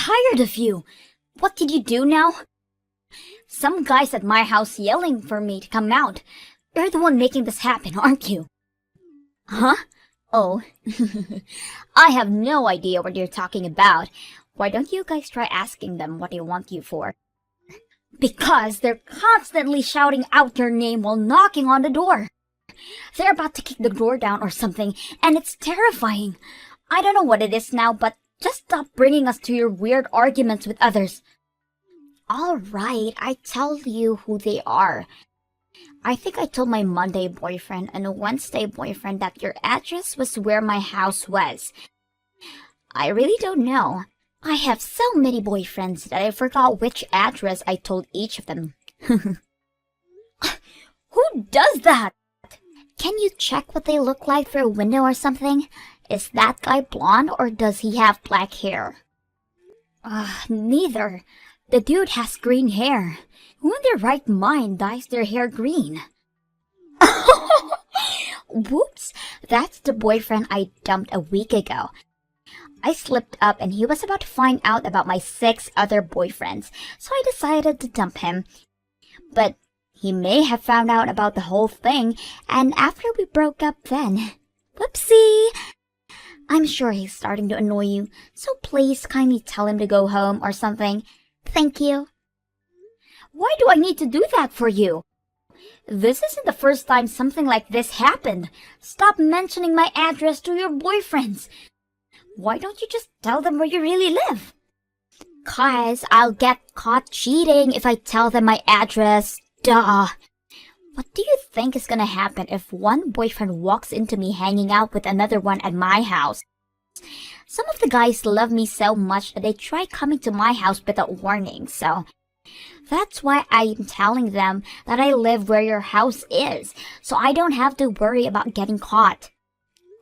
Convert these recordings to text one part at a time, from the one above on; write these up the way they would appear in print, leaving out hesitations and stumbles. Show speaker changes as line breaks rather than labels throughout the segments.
tired of you. What did you do now? Some guy's at my house yelling for me to come out. You're the one making this happen, aren't you? Huh? Oh, I have no idea what you're talking about. Why don't you guys try asking them what they want you for? Because they're constantly shouting out your name while knocking on the door. They're about to kick the door down or something, and it's terrifying. I don't know what it is now, but just stop bringing us to your weird arguments with others. All right, I tell you who they are. I think I told my Monday boyfriend and Wednesday boyfriend that your address was where my house was. I really don't know. I have so many boyfriends that I forgot which address I told each of them. Who does that? Can you check what they look like through a window or something? Is that guy blonde or does he have black hair? Neither. The dude has green hair. Who in their right mind dyes their hair green? Whoops, that's the boyfriend I dumped a week ago. I slipped up and he was about to find out about my 6 other boyfriends, so I decided to dump him. But he may have found out about the whole thing, and after we broke up then. Whoopsie! I'm sure he's starting to annoy you, so please kindly tell him to go home or something. Thank you. Why do I need to do that for you? This isn't the first time something like this happened. Stop mentioning my address to your boyfriends. Why don't you just tell them where you really live? 'Cause I'll get caught cheating if I tell them my address. Duh. What do you think is gonna happen if one boyfriend walks into me hanging out with another one at my house? Some of the guys love me so much that they try coming to my house without warning, so that's why I'm telling them that I live where your house is, so I don't have to worry about getting caught.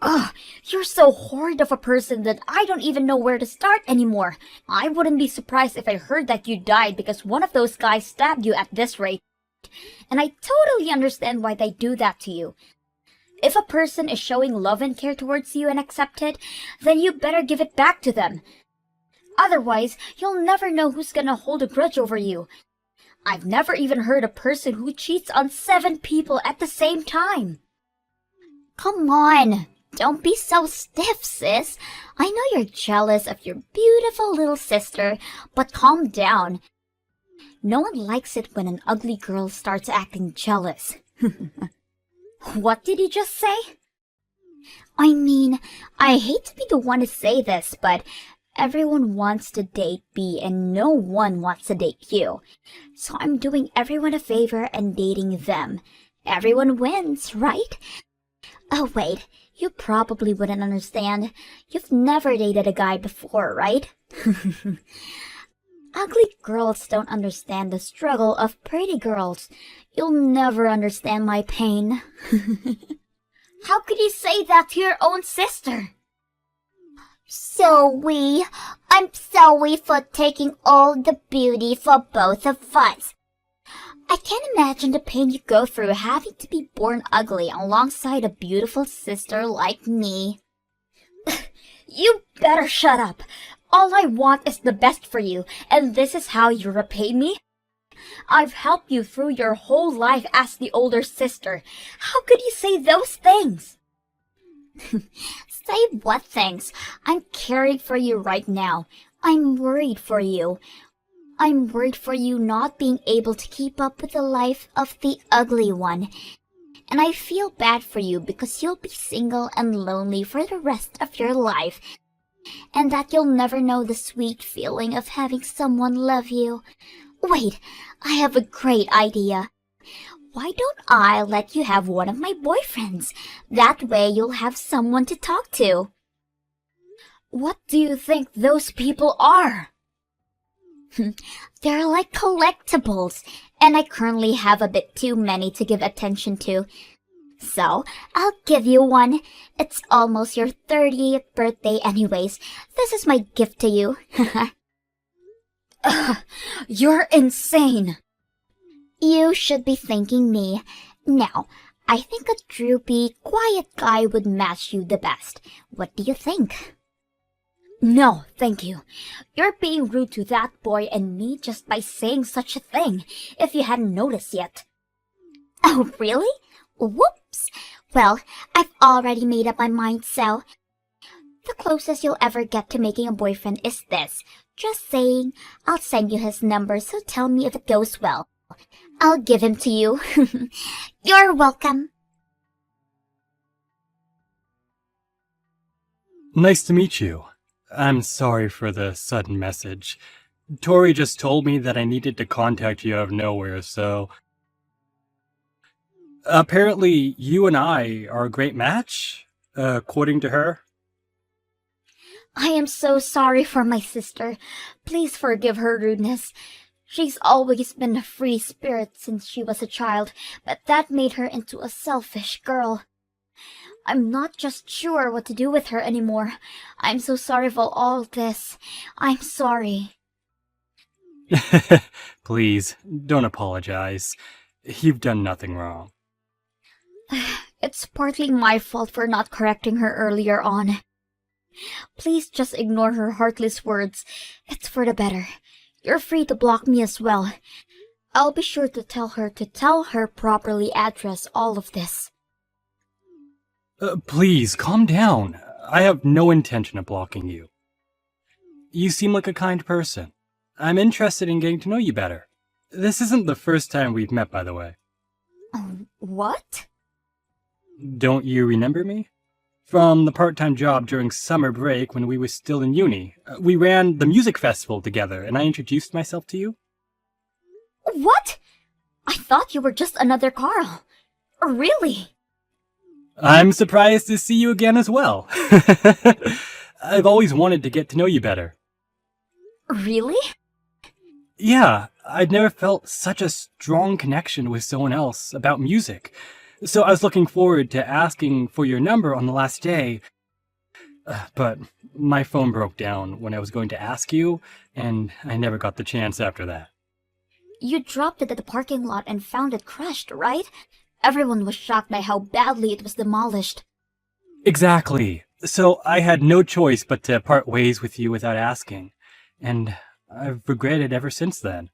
Ugh, you're so horrid of a person that I don't even know where to start anymore. I wouldn't be surprised if I heard that you died because one of those guys stabbed you at this rate. And I totally understand why they do that to you. If a person is showing love and care towards you and accept it, then you better give it back to them. Otherwise, you'll never know who's gonna hold a grudge over you. I've never even heard a person who cheats on 7 people at the same time. Come on, don't be so stiff, sis. I know you're jealous of your beautiful little sister, but calm down. No one likes it when an ugly girl starts acting jealous. What did you just say? I mean, I hate to be the one to say this, but everyone wants to date B and no one wants to date you. So I'm doing everyone a favor and dating them. Everyone wins, right? Oh wait, you probably wouldn't understand. You've never dated a guy before, right? Ugly girls don't understand the struggle of pretty girls. You'll never understand my pain. How could you say that to your own sister? I'm sorry for taking all the beauty for both of us. I can't imagine the pain you go through having to be born ugly alongside a beautiful sister like me. You better shut up. All I want is the best for you, and this is how you repay me? I've helped you through your whole life as the older sister. How could you say those things? Say what things? I'm caring for you right now. I'm worried for you. I'm worried for you not being able to keep up with the life of the ugly one. And I feel bad for you because you'll be single and lonely for the rest of your life. And that you'll never know the sweet feeling of having someone love you. Wait, I have a great idea. Why don't I let you have one of my boyfriends? That way you'll have someone to talk to. What do you think those people are? They're like collectibles, and I currently have a bit too many to give attention to. So, I'll give you one. It's almost your 30th birthday anyways. This is my gift to you. You're insane. You should be thanking me. Now, I think a droopy, quiet guy would match you the best. What do you think? No, thank you. You're being rude to that boy and me just by saying such a thing, if you hadn't noticed yet. Oh, really? Whoops. Well, I've already made up my mind, so the closest you'll ever get to making a boyfriend is this. Just saying, I'll send you his number, so tell me if it goes well. I'll give him to you. You're welcome.
Nice to meet you. I'm sorry for the sudden message. Tori just told me that I needed to contact you out of nowhere, so... Apparently, you and I are a great match, according to her.
I am so sorry for my sister. Please forgive her rudeness. She's always been a free spirit since she was a child, but that made her into a selfish girl. I'm not just sure what to do with her anymore. I'm so sorry for all this. I'm sorry.
Please, don't apologize. You've done nothing wrong.
It's partly my fault for not correcting her earlier on. Please just ignore her heartless words. It's for the better. You're free to block me as well. I'll be sure to tell her properly address all of this.
Please, calm down. I have no intention of blocking you. You seem like a kind person. I'm interested in getting to know you better. This isn't the first time we've met, by the way.
What?
Don't you remember me? From the part-time job during summer break when we were still in uni. We ran the music festival together, and I introduced myself to you.
What? I thought you were just another Carl. Really?
I'm surprised to see you again as well. I've always wanted to get to know you better.
Really?
Yeah, I'd never felt such a strong connection with someone else about music. So I was looking forward to asking for your number on the last day. But my phone broke down when I was going to ask you, and I never got the chance after that.
You dropped it at the parking lot and found it crushed, right? Everyone was shocked by how badly it was demolished.
Exactly. So I had no choice but to part ways with you without asking. And I've regretted ever since then.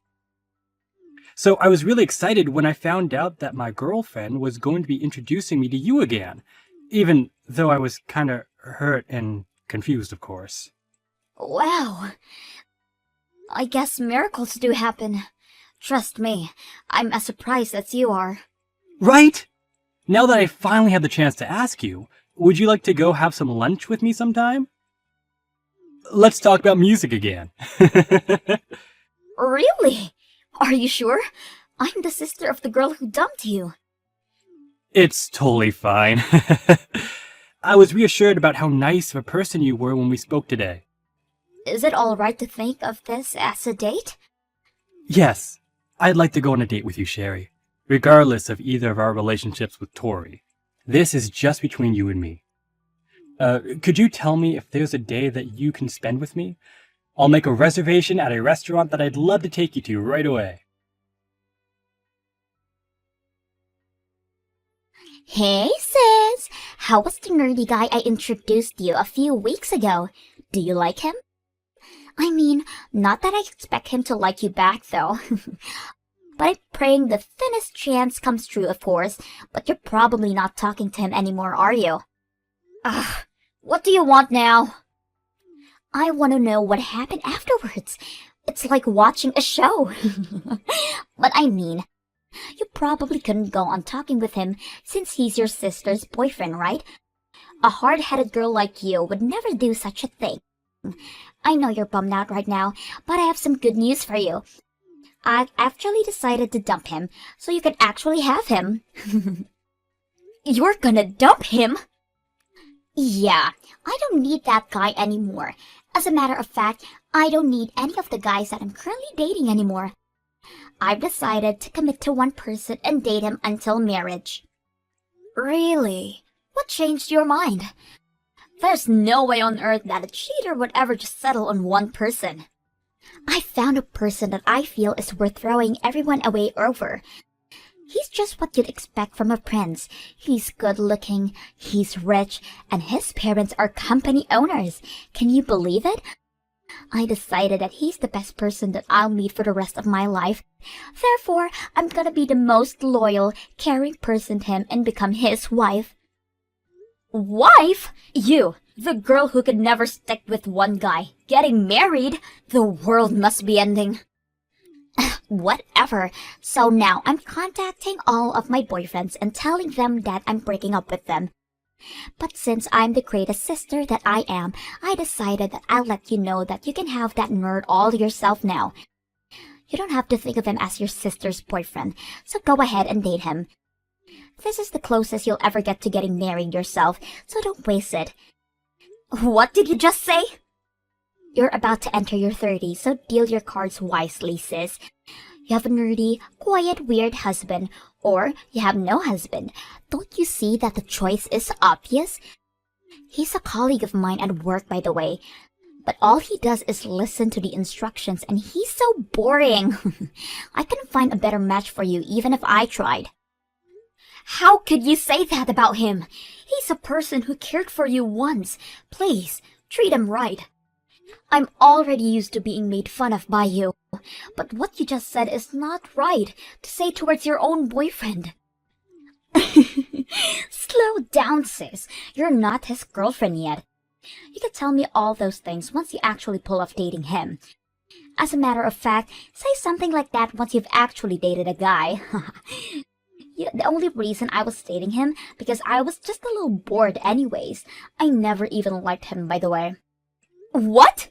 So I was really excited when I found out that my girlfriend was going to be introducing me to you again. Even though I was kind of hurt and confused, of course.
Wow. I guess miracles do happen. Trust me, I'm as surprised as you are.
Right? Now that I finally had the chance to ask you, would you like to go have some lunch with me sometime? Let's talk about music again.
Really? Are you sure? I'm the sister of the girl who dumped you.
It's totally fine. I was reassured about how nice of a person you were when we spoke today.
Is it all right to think of this as a date?
Yes, I'd like to go on a date with you, Sherry. Regardless of either of our relationships with Tori. This is just between you and me. Could you tell me if there's a day that you can spend with me? I'll make a reservation at a restaurant that I'd love to take you to right away.
Hey sis! How was the nerdy guy I introduced you a few weeks ago? Do you like him? I mean, not that I expect him to like you back though. But I'm praying the thinnest chance comes true, of course. But you're probably not talking to him anymore, are you? Ugh, what do you want now? I want to know what happened afterwards. It's like watching a show. But I mean, you probably couldn't go on talking with him since he's your sister's boyfriend, right? A hard-headed girl like you would never do such a thing. I know you're bummed out right now, but I have some good news for you. I've actually decided to dump him, so you can actually have him. You're gonna dump him? Yeah, I don't need that guy anymore. As a matter of fact, I don't need any of the guys that I'm currently dating anymore. I've decided to commit to one person and date him until marriage. Really? What changed your mind? There's no way on earth that a cheater would ever just settle on one person. I found a person that I feel is worth throwing everyone away over. He's just what you'd expect from a prince. He's good looking, he's rich, and his parents are company owners. Can you believe it? I decided that he's the best person that I'll meet for the rest of my life. Therefore, I'm gonna be the most loyal, caring person to him and become his wife. Wife? You, the girl who could never stick with one guy, getting married? The world must be ending. Whatever. So now I'm contacting all of my boyfriends and telling them that I'm breaking up with them. But since I'm the greatest sister that I am, I decided that I'll let you know that you can have that nerd all to yourself now. You don't have to think of him as your sister's boyfriend, so go ahead and date him. This is the closest you'll ever get to getting married yourself, so don't waste it. What did you just say? You're about to enter your 30s, so deal your cards wisely, sis. You have a nerdy, quiet, weird husband, or you have no husband. Don't you see that the choice is obvious? He's a colleague of mine at work, by the way. But all he does is listen to the instructions, and he's so boring. I couldn't find a better match for you, even if I tried. How could you say that about him? He's a person who cared for you once. Please, treat him right. I'm already used to being made fun of by you, but what you just said is not right to say towards your own boyfriend. Slow down, sis. You're not his girlfriend yet. You can tell me all those things once you actually pull off dating him. As a matter of fact, say something like that once you've actually dated a guy. The only reason I was dating him because I was just a little bored anyways. I never even liked him, by the way. What?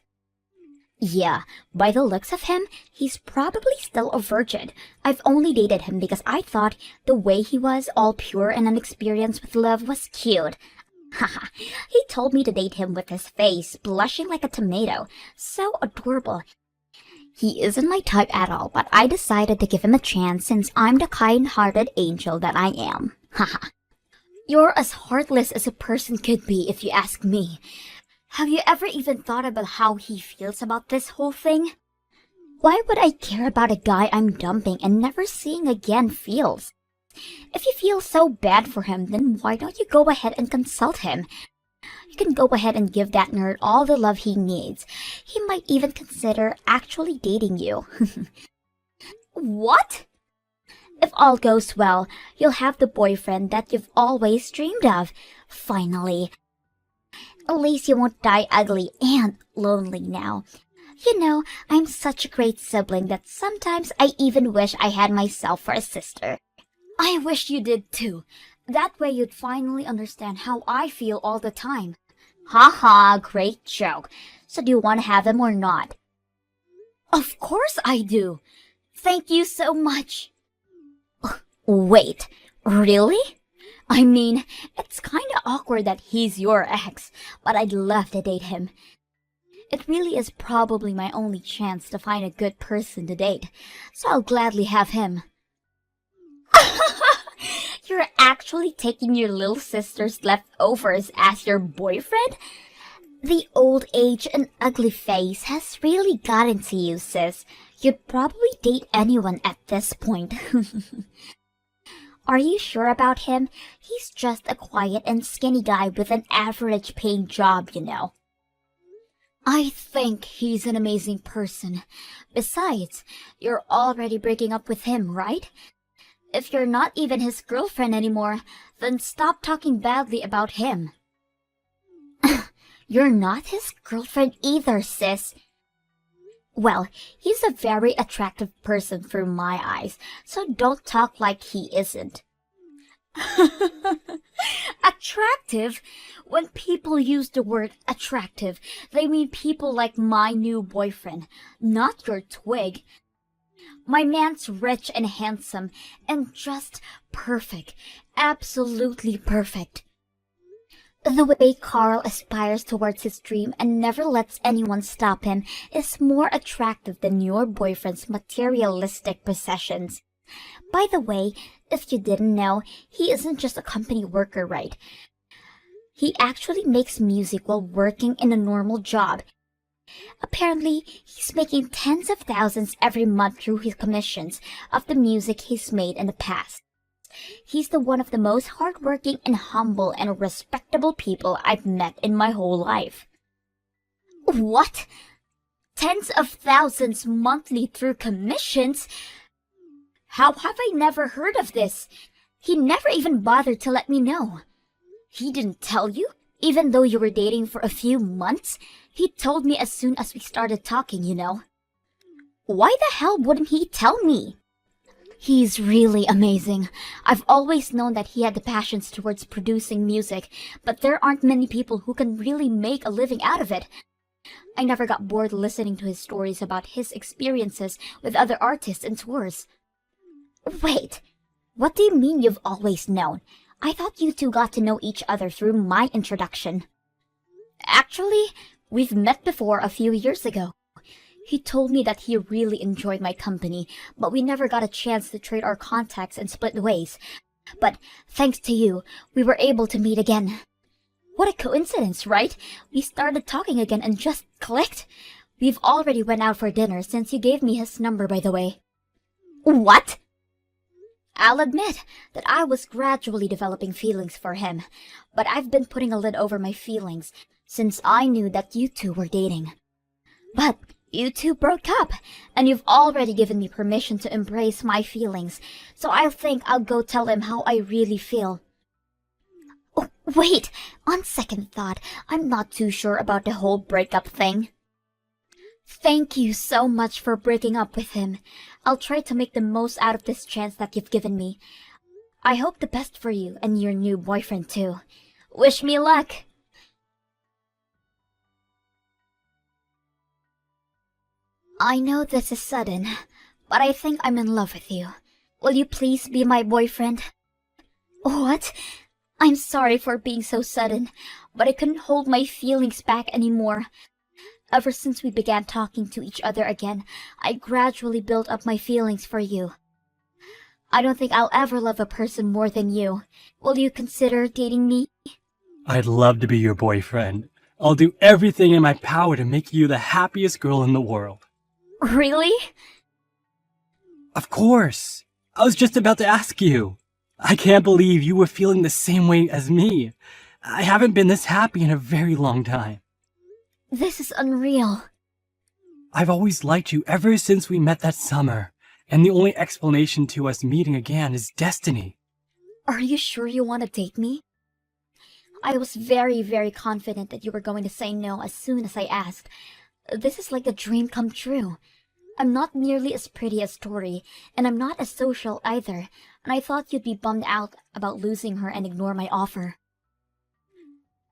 Yeah, by the looks of him, he's probably still a virgin. I've only dated him because I thought the way he was, all pure and unexperienced with love, was cute. Haha, he told me to date him with his face blushing like a tomato. So adorable. He isn't my type at all, but I decided to give him a chance since I'm the kind-hearted angel that I am. Haha. You're as heartless as a person could be if you ask me. Have you ever even thought about how he feels about this whole thing? Why would I care about a guy I'm dumping and never seeing again feels? If you feel so bad for him, then why don't you go ahead and consult him? You can go ahead and give that nerd all the love he needs. He might even consider actually dating you. What? If all goes well, you'll have the boyfriend that you've always dreamed of. Finally. At least you won't die ugly and lonely now. You know, I'm such a great sibling that sometimes I even wish I had myself for a sister. I wish you did too. That way you'd finally understand how I feel all the time. Haha, great joke. So do you want to have him or not? Of course I do. Thank you so much. Wait, really? I mean, it's kinda awkward that he's your ex, but I'd love to date him. It really is probably my only chance to find a good person to date, so I'll gladly have him. You're actually taking your little sister's leftovers as your boyfriend? The old age and ugly face has really gotten to you, sis. You'd probably date anyone at this point. Are you sure about him? He's just a quiet and skinny guy with an average paying job, you know. I think he's an amazing person. Besides, you're already breaking up with him, right? If you're not even his girlfriend anymore, then stop talking badly about him. You're not his girlfriend either, sis. Well, he's a very attractive person through my eyes, so don't talk like he isn't. Attractive? When people use the word attractive, they mean people like my new boyfriend, not your twig. My man's rich and handsome, and just perfect. Absolutely perfect. The way Carl aspires towards his dream and never lets anyone stop him is more attractive than your boyfriend's materialistic possessions. By the way, if you didn't know, he isn't just a company worker, right? He actually makes music while working in a normal job. Apparently, he's making tens of thousands every month through his commissions of the music he's made in the past. He's the one of the most hardworking and humble and respectable people I've met in my whole life. What? Tens of thousands monthly through commissions? How have I never heard of this? He never even bothered to let me know. He didn't tell you, even though you were dating for a few months? He told me as soon as we started talking, you know. Why the hell wouldn't he tell me? He's really amazing. I've always known that he had the passions towards producing music, but there aren't many people who can really make a living out of it. I never got bored listening to his stories about his experiences with other artists and tours. Wait, what do you mean you've always known? I thought you two got to know each other through my introduction. Actually, we've met before a few years ago. He told me that he really enjoyed my company, but we never got a chance to trade our contacts and split ways. But thanks to you, we were able to meet again. What a coincidence, right? We started talking again and just clicked. We've already went out for dinner since you gave me his number, by the way. What? I'll admit that I was gradually developing feelings for him, but I've been putting a lid over my feelings since I knew that you two were dating. But you two broke up, and you've already given me permission to embrace my feelings, so I think I'll go tell him how I really feel. Oh, wait, on second thought, I'm not too sure about the whole breakup thing. Thank you so much for breaking up with him. I'll try to make the most out of this chance that you've given me. I hope the best for you and your new boyfriend too. Wish me luck! I know this is sudden, but I think I'm in love with you. Will you please be my boyfriend? What? I'm sorry for being so sudden, but I couldn't hold my feelings back anymore. Ever since we began talking to each other again, I gradually built up my feelings for you. I don't think I'll ever love a person more than you. Will you consider dating me?
I'd love to be your boyfriend. I'll do everything in my power to make you the happiest girl in the world.
Really?
Of course. I was just about to ask you. I can't believe you were feeling the same way as me. I haven't been this happy in a very long time.
This is unreal.
I've always liked you ever since we met that summer, and the only explanation to us meeting again is destiny.
Are you sure you want to date me? I was very, very confident that you were going to say no as soon as I asked. This is like a dream come true. I'm not nearly as pretty as Tori, and I'm not as social either, and I thought you'd be bummed out about losing her and ignore my offer.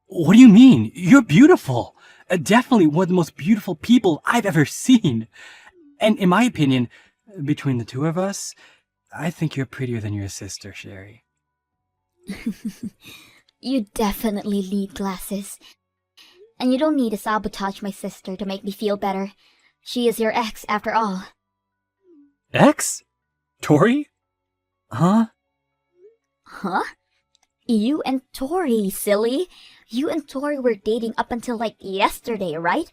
What do you mean? You're beautiful. Definitely one of the most beautiful people I've ever seen. And in my opinion, between the two of us, I think you're prettier than your sister, Sherry.
You definitely need glasses. And you don't need to sabotage my sister to make me feel better. She is your ex, after all.
Ex? Tori? Huh?
Huh? You and Tori, silly. You and Tori were dating up until like yesterday, right?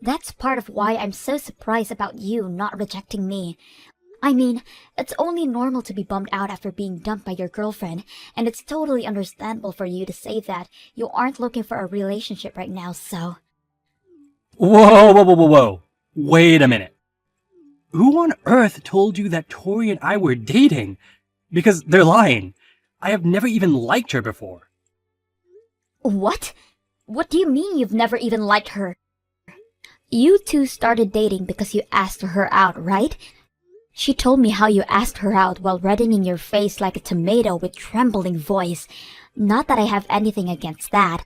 That's part of why I'm so surprised about you not rejecting me. I mean, it's only normal to be bummed out after being dumped by your girlfriend, and it's totally understandable for you to say that you aren't looking for a relationship right now, so...
Whoa. Wait a minute. Who on earth told you that Tori and I were dating? Because they're lying. I have never even liked her before.
What? What do you mean you've never even liked her? You two started dating because you asked her out, right? She told me how you asked her out while reddening your face like a tomato with trembling voice. Not that I have anything against that.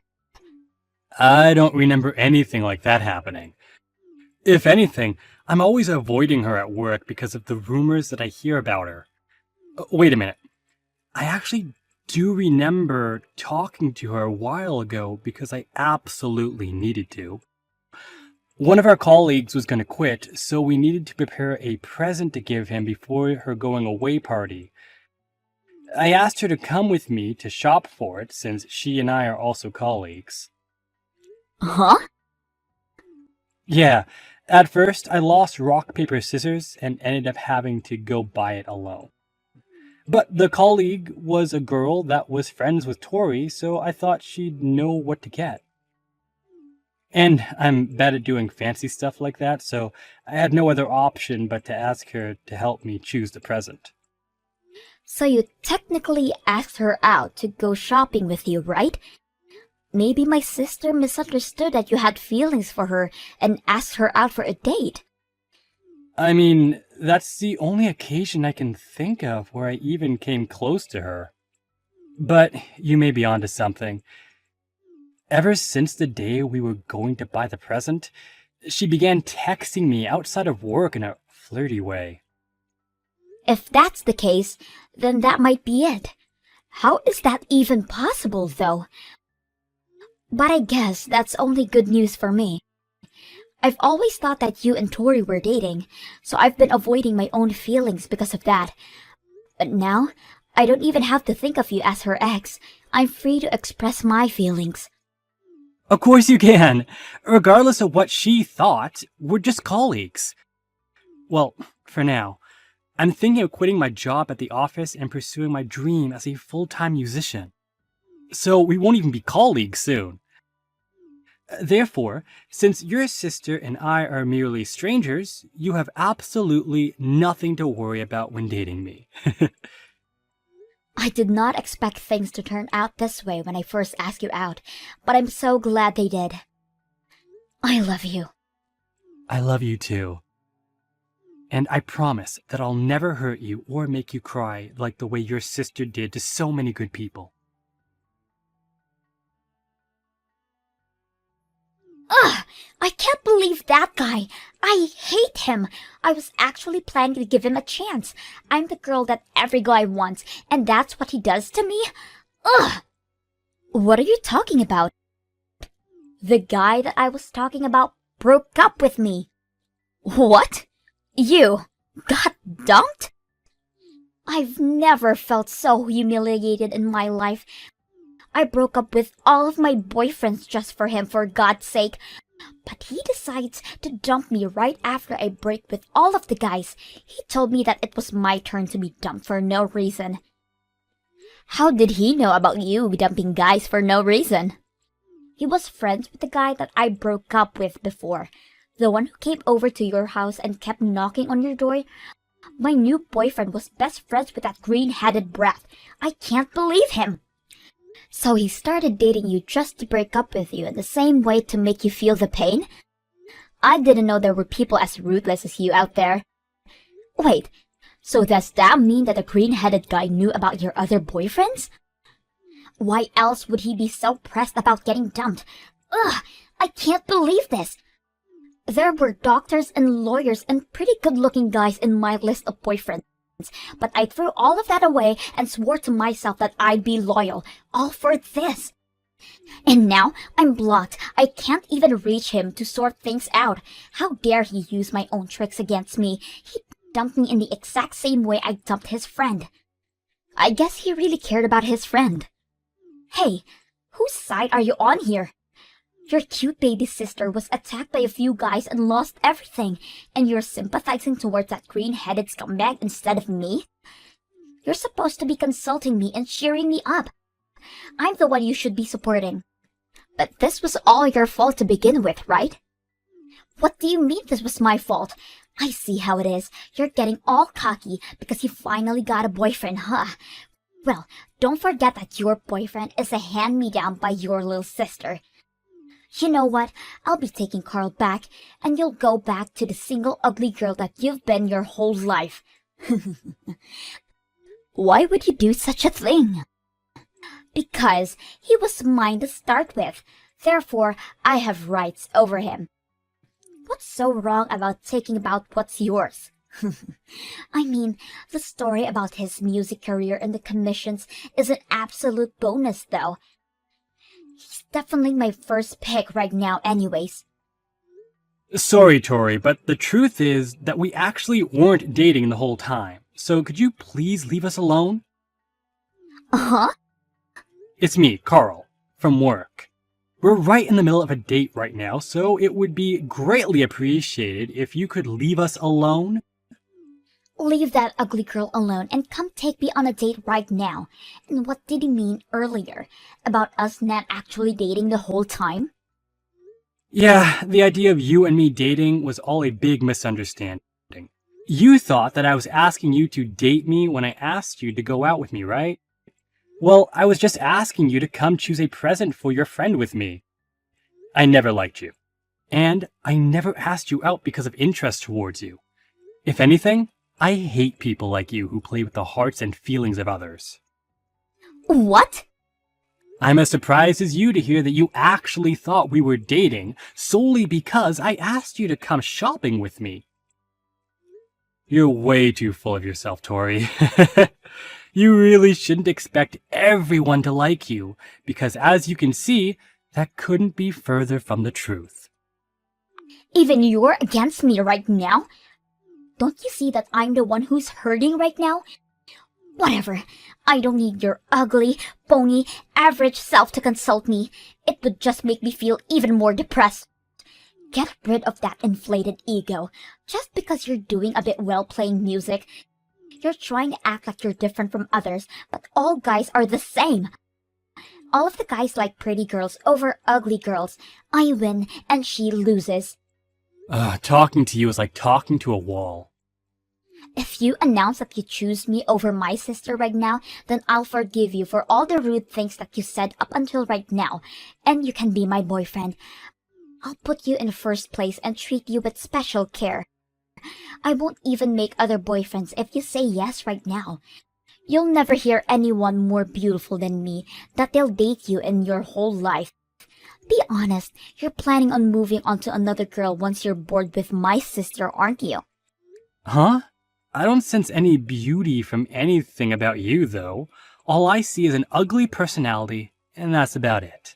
I don't remember anything like that happening. If anything, I'm always avoiding her at work because of the rumors that I hear about her. Wait a minute. I actually do remember talking to her a while ago because I absolutely needed to. One of our colleagues was going to quit, so we needed to prepare a present to give him before her going away party. I asked her to come with me to shop for it since she and I are also colleagues.
Huh?
Yeah, at first I lost rock, paper, scissors and ended up having to go buy it alone. But the colleague was a girl that was friends with Tori, so I thought she'd know what to get. And I'm bad at doing fancy stuff like that, so I had no other option but to ask her to help me choose the present.
So you technically asked her out to go shopping with you, right? Maybe my sister misunderstood that you had feelings for her and asked her out for a date.
I mean, that's the only occasion I can think of where I even came close to her. But you may be onto something. Ever since the day we were going to buy the present, she began texting me outside of work in a flirty way.
If that's the case, then that might be it. How is that even possible, though? But I guess that's only good news for me. I've always thought that you and Tori were dating, so I've been avoiding my own feelings because of that. But now, I don't even have to think of you as her ex. I'm free to express my feelings.
Of course you can! Regardless of what she thought, we're just colleagues. Well, for now. I'm thinking of quitting my job at the office and pursuing my dream as a full-time musician. So we won't even be colleagues soon. Therefore, since your sister and I are merely strangers, you have absolutely nothing to worry about when dating me.
I did not expect things to turn out this way when I first asked you out, but I'm so glad they did. I love you.
I love you too. And I promise that I'll never hurt you or make you cry like the way your sister did to so many good people.
Ugh! I can't believe that guy. I hate him. I was actually planning to give him a chance. I'm the girl that every guy wants, and that's what he does to me? Ugh! What are you talking about? The guy that I was talking about broke up with me. What? You got dumped? I've never felt so humiliated in my life. I broke up with all of my boyfriends just for him, for God's sake. But he decides to dump me right after I break with all of the guys. He told me that it was my turn to be dumped for no reason. How did he know about you dumping guys for no reason? He was friends with the guy that I broke up with before. The one who came over to your house and kept knocking on your door. My new boyfriend was best friends with that green-headed brat. I can't believe him. So he started dating you just to break up with you in the same way to make you feel the pain? I didn't know there were people as ruthless as you out there. Wait, so does that mean that the green-headed guy knew about your other boyfriends? Why else would he be so pressed about getting dumped? Ugh, I can't believe this. There were doctors and lawyers and pretty good-looking guys in my list of boyfriends. But I threw all of that away and swore to myself that I'd be loyal, all for this. And now I'm blocked. I can't even reach him to sort things out. How dare he use my own tricks against me? He dumped me in the exact same way I dumped his friend. I guess he really cared about his friend. Hey, whose side are you on here? Your cute baby sister was attacked by a few guys and lost everything, and you're sympathizing towards that green-headed scumbag instead of me? You're supposed to be consulting me and cheering me up. I'm the one you should be supporting. But this was all your fault to begin with, right? What do you mean this was my fault? I see how it is. You're getting all cocky because you finally got a boyfriend, huh? Well, don't forget that your boyfriend is a hand-me-down by your little sister. You know what? I'll be taking Carl back, and you'll go back to the single ugly girl that you've been your whole life. Why would you do such a thing? Because he was mine to start with. Therefore, I have rights over him. What's so wrong about taking about what's yours? I mean, the story about his music career and the commissions is an absolute bonus, though. He's definitely my first pick right now anyways.
Sorry, Tori, but the truth is that we actually weren't dating the whole time. So could you please leave us alone?
Uh-huh?
It's me, Carl, from work. We're right in the middle of a date right now, so it would be greatly appreciated if you could leave us alone.
Leave that ugly girl alone and come take me on a date right now. And what did he mean earlier? About us not actually dating the whole time?
Yeah, the idea of you and me dating was all a big misunderstanding. You thought that I was asking you to date me when I asked you to go out with me, right? Well, I was just asking you to come choose a present for your friend with me. I never liked you. And I never asked you out because of interest towards you. If anything, I hate people like you who play with the hearts and feelings of others.
What?
I'm as surprised as you to hear that you actually thought we were dating solely because I asked you to come shopping with me. You're way too full of yourself, Tori. You really shouldn't expect everyone to like you, because as you can see, that couldn't be further from the truth.
Even you're against me right now? Don't you see that I'm the one who's hurting right now? Whatever. I don't need your ugly, phony, average self to consult me. It would just make me feel even more depressed. Get rid of that inflated ego. Just because you're doing a bit well playing music, you're trying to act like you're different from others, but all guys are the same. All of the guys like pretty girls over ugly girls. I win and she loses.
Talking to you is like talking to a wall.
If you announce that you choose me over my sister right now, then I'll forgive you for all the rude things that you said up until right now, and you can be my boyfriend. I'll put you in first place and treat you with special care. I won't even make other boyfriends if you say yes right now. You'll never hear anyone more beautiful than me that they'll date you in your whole life. Be honest, you're planning on moving on to another girl once you're bored with my sister, aren't you?
Huh? I don't sense any beauty from anything about you, though. All I see is an ugly personality, and that's about it.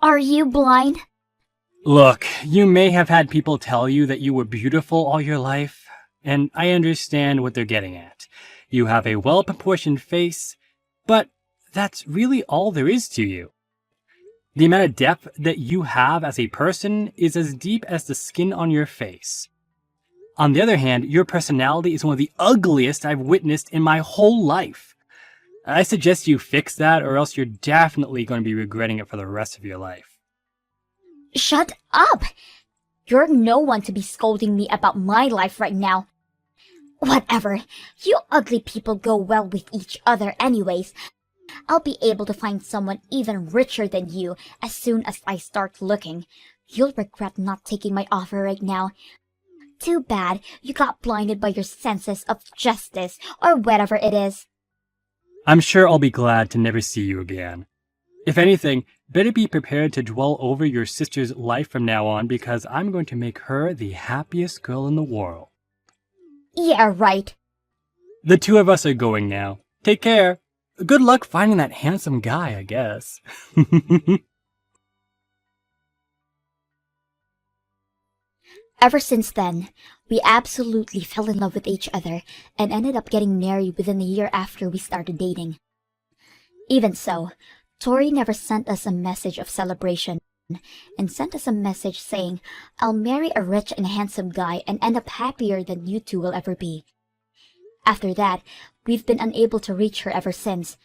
Are you blind?
Look, you may have had people tell you that you were beautiful all your life, and I understand what they're getting at. You have a well-proportioned face, but that's really all there is to you. The amount of depth that you have as a person is as deep as the skin on your face. On the other hand, your personality is one of the ugliest I've witnessed in my whole life. I suggest you fix that, or else you're definitely going to be regretting it for the rest of your life.
Shut up! You're no one to be scolding me about my life right now. Whatever. You ugly people go well with each other anyways. I'll be able to find someone even richer than you as soon as I start looking. You'll regret not taking my offer right now. Too bad you got blinded by your senses of justice, or whatever it is.
I'm sure I'll be glad to never see you again. If anything, better be prepared to dwell over your sister's life from now on, because I'm going to make her the happiest girl in the world.
Yeah, right.
The two of us are going now. Take care. Good luck finding that handsome guy, I guess.
Ever since then, we absolutely fell in love with each other and ended up getting married within a year after we started dating. Even so, Tori never sent us a message of celebration and sent us a message saying, "I'll marry a rich and handsome guy and end up happier than you two will ever be." After that, we've been unable to reach her ever since.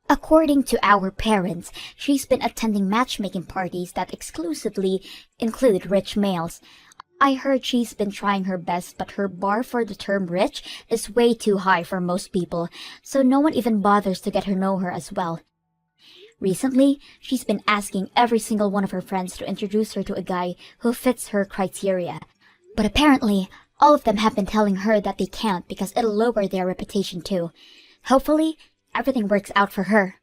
According to our parents, she's been attending matchmaking parties that exclusively include rich males. I heard she's been trying her best, but her bar for the term rich is way too high for most people, so no one even bothers to get her know her as well. Recently, she's been asking every single one of her friends to introduce her to a guy who fits her criteria. But apparently, all of them have been telling her that they can't because it'll lower their reputation too. Hopefully, everything works out for her.